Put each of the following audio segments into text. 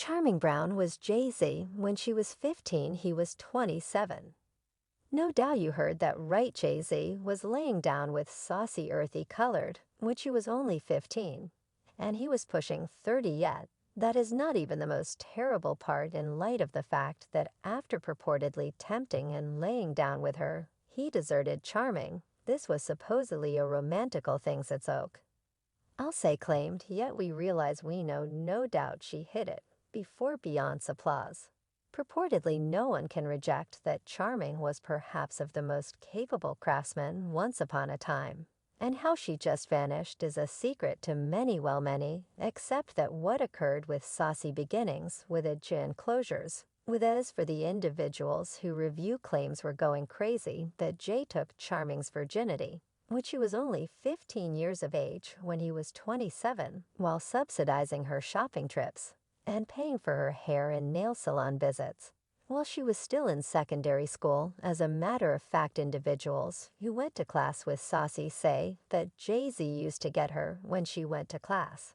Charming Brown was Jay-Z. When she was 15, he was 27. No doubt you heard that right. Jay-Z was laying down with saucy earthy colored when she was only 15. And he was pushing 30 yet. That is not even the most terrible part in light of the fact that after purportedly tempting and laying down with her, he deserted Charming. This was supposedly a romantical thing, said Oak. I'll say claimed, yet we realize we know no doubt she hit it before Beyonce's applause. Purportedly no one can reject that Charming was perhaps of the most capable craftsmen once upon a time. And how she just vanished is a secret to many, except that what occurred with saucy beginnings with a gin closures. With as for the individuals who review claims were going crazy that Jay took Charming's virginity, when she was only 15 years of age when he was 27, while subsidizing her shopping trips and paying for her hair and nail salon visits. While she was still in secondary school, as a matter of fact, individuals who went to class with Saucy say that Jay-Z used to get her when she went to class.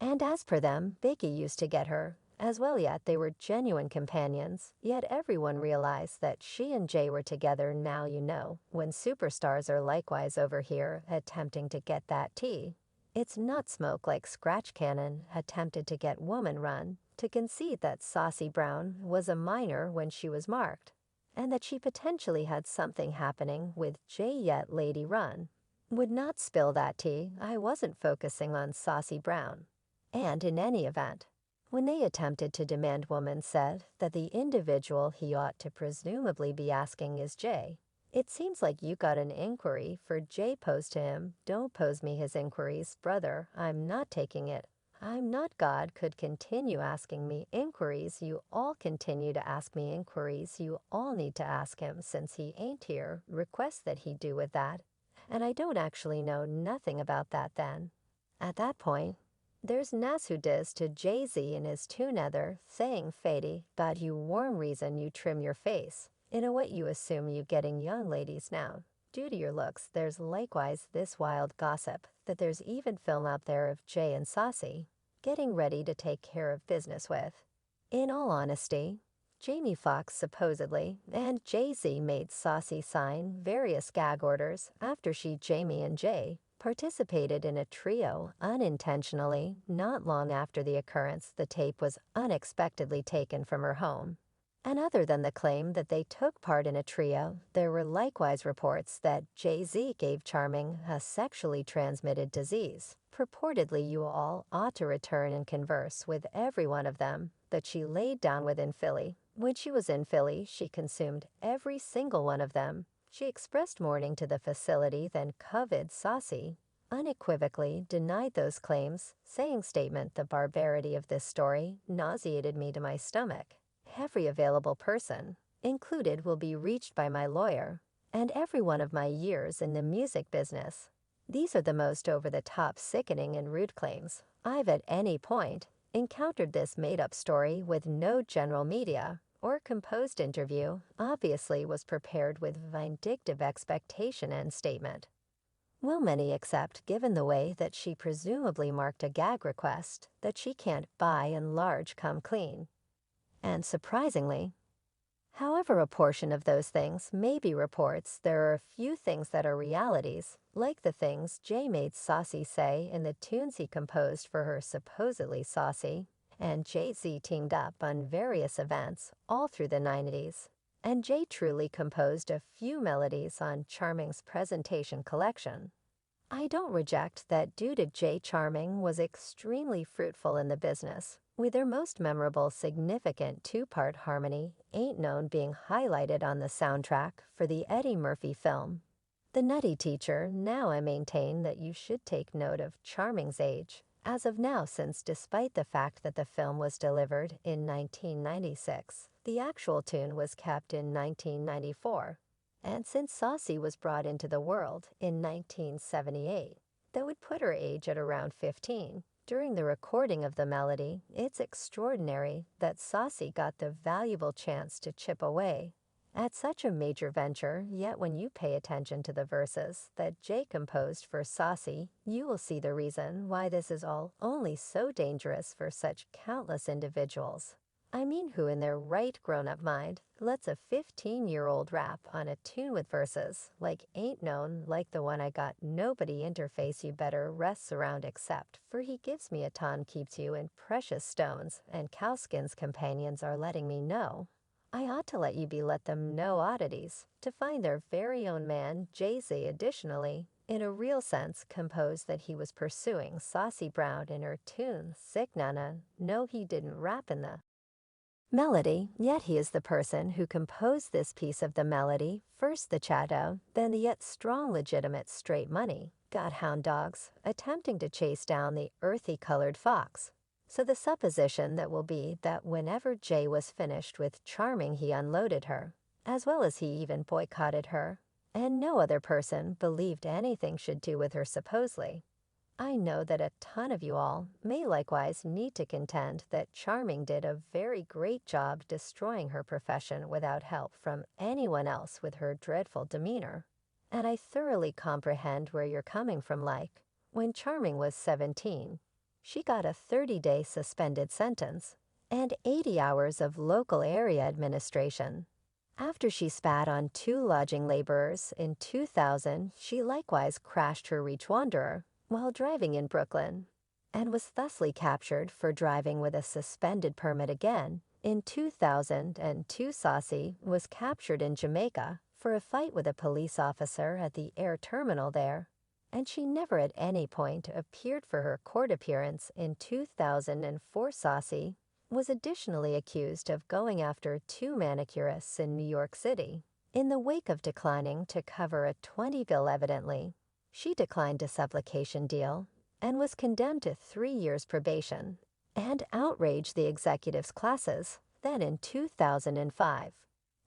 And as per them, Biggie used to get her as well, yet they were genuine companions, yet everyone realized that she and Jay were together. Now you know, when superstars are likewise over here attempting to get that tea. It's not smoke like Scratch Cannon attempted to get Woman Run to concede that Saucy Brown was a minor when she was marked, and that she potentially had something happening with Jay, yet Lady Run would not spill that tea. I wasn't focusing on Saucy Brown. And in any event, when they attempted to demand, Woman said that the individual he ought to presumably be asking is Jay. It seems like you got an inquiry for Jay posed to him. Don't pose me his inquiries, brother. I'm not taking it. I'm not God could continue asking me inquiries. You all continue to ask me inquiries. You all need to ask him since he ain't here. Request that he do with that. And I don't actually know nothing about that then. At that point, there's Nas who diz to Jay-Z in his tune ether, saying Fady, but you warm reason you trim your face. In a what you assume you getting young ladies now. Due to your looks, there's likewise this wild gossip that there's even film out there of Jay and Saucy getting ready to take care of business with. In all honesty, Jamie Foxx supposedly and Jay-Z made Saucy sign various gag orders after Jamie and Jay participated in a trio unintentionally. Not long after the occurrence, the tape was unexpectedly taken from her home. And other than the claim that they took part in a trio, there were likewise reports that Jay-Z gave Charming a sexually transmitted disease. Purportedly, you all ought to return and converse with every one of them that she laid down with in Philly. When she was in Philly, she consumed every single one of them. She expressed mourning to the facility, then coveted Saucy unequivocally denied those claims, saying statement, the barbarity of this story nauseated me to my stomach. Every available person included will be reached by my lawyer, and every one of my years in the music business. These are the most over-the-top, sickening, and rude claims I've at any point encountered. This made-up story with no general media or composed interview obviously was prepared with vindictive expectation and statement. Will many accept, given the way that she presumably marked a gag request, that she can't by and large come clean? And surprisingly, however a portion of those things may be reports, there are a few things that are realities, like the things Jay made Saucy say in the tunes he composed for her supposedly Saucy, and Jay-Z teamed up on various events all through the 90s. And Jay truly composed a few melodies on Charming's presentation collection. I don't reject that due to Jay, Charming was extremely fruitful in the business, with their most memorable significant two-part harmony, Ain't Known, being highlighted on the soundtrack for the Eddie Murphy film, The Nutty Teacher. Now I maintain that you should take note of Charming's age as of now, since despite the fact that the film was delivered in 1996, the actual tune was kept in 1994. And since Saucy was brought into the world in 1978, that would put her age at around 15. During the recording of the melody, it's extraordinary that Saucy got the valuable chance to chip away At such a major venture, yet when you pay attention to the verses that Jay composed for Saucy, you will see the reason why this is all only so dangerous for such countless individuals. I mean, who in their right grown-up mind lets a 15-year-old rap on a tune with verses like Ain't Known Like the One I Got Nobody interface you better rests around except for he gives me a ton keeps you in precious stones and cowskins companions are letting me know. I ought to let you be let them know oddities to find their very own man Jay-Z additionally in a real sense composed that he was pursuing Saucy Brown in her tune Sick Nana. No, he didn't rap in the melody, yet he is the person who composed this piece of the melody, first the Chato, then the yet strong legitimate straight money, got hound dogs, attempting to chase down the earthy-colored fox. So the supposition that will be that whenever Jay was finished with charming he unloaded her, as well as he even boycotted her, and no other person believed anything should do with her supposedly. I know that a ton of you all may likewise need to contend that Charming did a very great job destroying her profession without help from anyone else with her dreadful demeanor. And I thoroughly comprehend where you're coming from. Like, when Charming was 17, she got a 30-day suspended sentence and 80 hours of local area administration. After she spat on 2 lodging laborers in 2000, she likewise crashed her Reach Wanderer while driving in Brooklyn, and was thusly captured for driving with a suspended permit again. In 2002, Saucy was captured in Jamaica for a fight with a police officer at the air terminal there, and she never at any point appeared for her court appearance in 2004. Saucy was additionally accused of going after 2 manicurists in New York City. In the wake of declining to cover a 20 bill evidently, she declined a supplication deal and was condemned to 3 years probation and outraged the executives' classes. Then in 2005,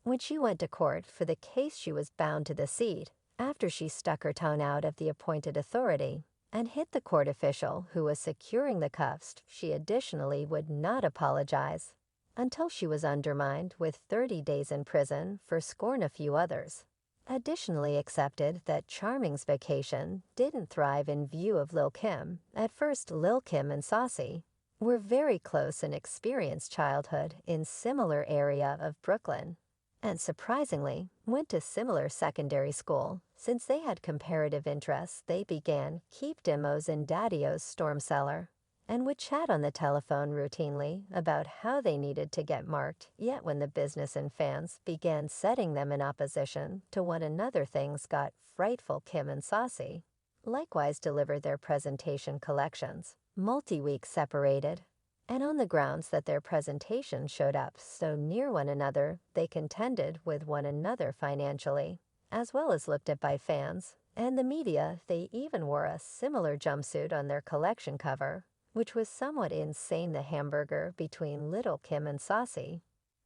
when she went to court for the case, she was bound to the seat after she stuck her tongue out of the appointed authority and hit the court official who was securing the cuffs. She additionally would not apologize until she was undermined with 30 days in prison for scorn. A few others additionally accepted that Charming's vacation didn't thrive in view of Lil Kim. At first, Lil Kim and Saucy were very close and experienced childhood in similar area of Brooklyn, and surprisingly went to similar secondary school. Since they had comparative interests, they began keep demos in Daddy-O's storm cellar and would chat on the telephone routinely about how they needed to get marked. Yet when the business and fans began setting them in opposition to one another, things got frightful. Kim and Saucy likewise delivered their presentation collections, multi-week separated, and on the grounds that their presentation showed up so near one another, they contended with one another financially, as well as looked at by fans and the media. They even wore a similar jumpsuit on their collection cover, which was somewhat insane. The hamburger between Little Kim and Saucy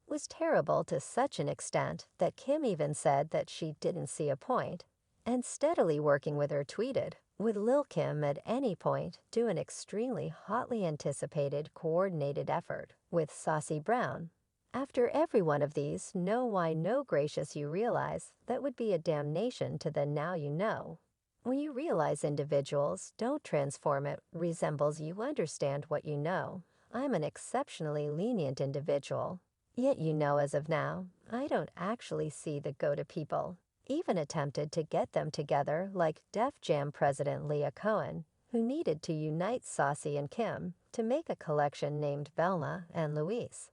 was terrible to such an extent that Kim even said that she didn't see a point, and steadily working with her tweeted, "Would Lil Kim at any point do an extremely hotly anticipated coordinated effort with Saucy Brown?" After every one of these, no, why no, gracious, you realize that would be a damnation to the now you know. When you realize individuals don't transform, it resembles you understand what you know. I'm an exceptionally lenient individual, yet you know as of now, I don't actually see the go-to people. Even attempted to get them together like Def Jam president Leah Cohen, who needed to unite Saucy and Kim to make a collection named Velma and Louise.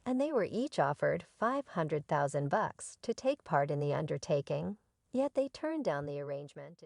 And they were each offered $500,000 to take part in the undertaking, yet they turned down the arrangement.